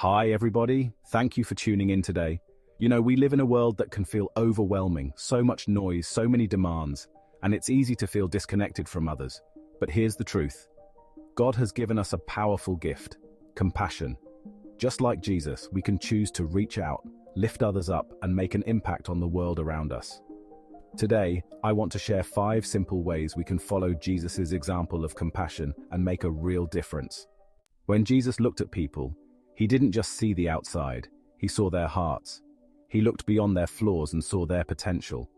Hi, everybody. Thank you for tuning in today. We live in a world that can feel overwhelming, so much noise, so many demands, and it's easy to feel disconnected from others. But here's the truth. God has given us a powerful gift, compassion. Just like Jesus, we can choose to reach out, lift others up, and make an impact on the world around us. Today, I want to share 5 simple ways we can follow Jesus' example of compassion and make a real difference. When Jesus looked at people, he didn't just see the outside, he saw their hearts. He looked beyond their flaws and saw their potential.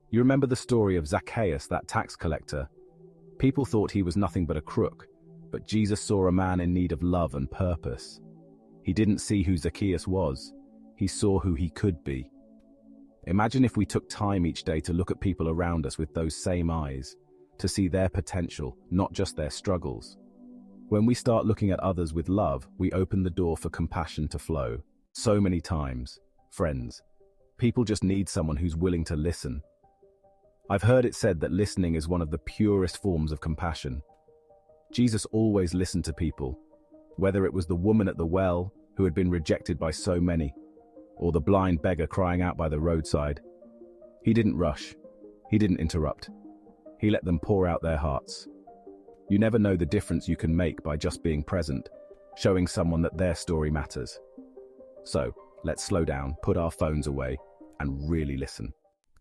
You remember the story of Zacchaeus, that tax collector? People thought he was nothing but a crook, but Jesus saw a man in need of love and purpose. He didn't see who Zacchaeus was, he saw who he could be. Imagine if we took time each day to look at people around us with those same eyes, to see their potential, not just their struggles. When we start looking at others with love, we open the door for compassion to flow. So many times, friends, people just need someone who's willing to listen. I've heard it said that listening is one of the purest forms of compassion. Jesus always listened to people, whether it was the woman at the well who had been rejected by so many, or the blind beggar crying out by the roadside. He didn't rush. He didn't interrupt. He let them pour out their hearts. You never know the difference you can make by just being present, showing someone that their story matters. So, let's slow down, put our phones away, and really listen.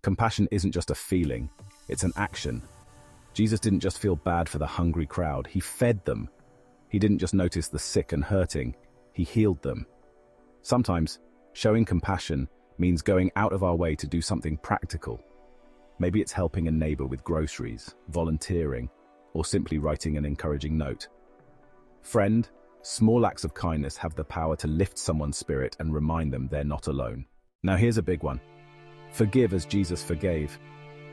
Compassion isn't just a feeling, it's an action. Jesus didn't just feel bad for the hungry crowd, he fed them. He didn't just notice the sick and hurting, he healed them. Sometimes, showing compassion means going out of our way to do something practical. Maybe it's helping a neighbor with groceries, volunteering, or simply writing an encouraging note. Friend, small acts of kindness have the power to lift someone's spirit and remind them they're not alone. Now here's a big one. Forgive as Jesus forgave.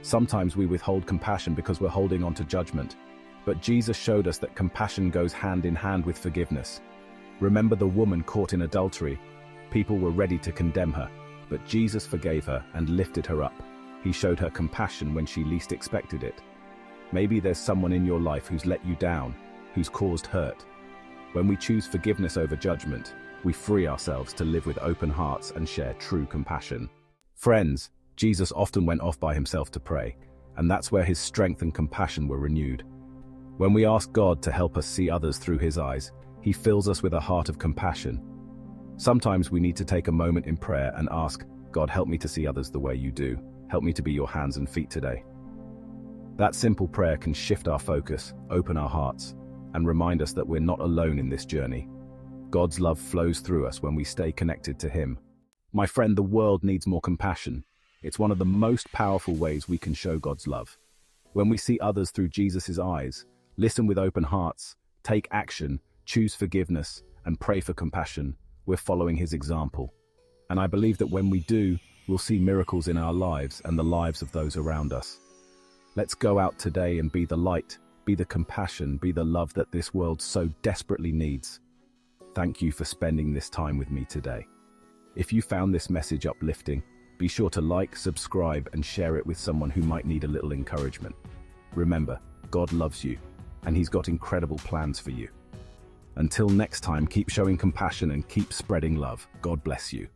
Sometimes we withhold compassion because we're holding on to judgment, but Jesus showed us that compassion goes hand in hand with forgiveness. Remember the woman caught in adultery? People were ready to condemn her, but Jesus forgave her and lifted her up. He showed her compassion when she least expected it. Maybe there's someone in your life who's let you down, who's caused hurt. When we choose forgiveness over judgment, we free ourselves to live with open hearts and share true compassion. Friends, Jesus often went off by himself to pray, and that's where his strength and compassion were renewed. When we ask God to help us see others through his eyes, he fills us with a heart of compassion. Sometimes we need to take a moment in prayer and ask, God, help me to see others the way you do. Help me to be your hands and feet today. That simple prayer can shift our focus, open our hearts, and remind us that we're not alone in this journey. God's love flows through us when we stay connected to him. My friend, the world needs more compassion. It's one of the most powerful ways we can show God's love. When we see others through Jesus' eyes, listen with open hearts, take action, choose forgiveness, and pray for compassion, we're following his example. And I believe that when we do, we'll see miracles in our lives and the lives of those around us. Let's go out today and be the light, be the compassion, be the love that this world so desperately needs. Thank you for spending this time with me today. If you found this message uplifting, be sure to like, subscribe, and share it with someone who might need a little encouragement. Remember, God loves you, and he's got incredible plans for you. Until next time, keep showing compassion and keep spreading love. God bless you.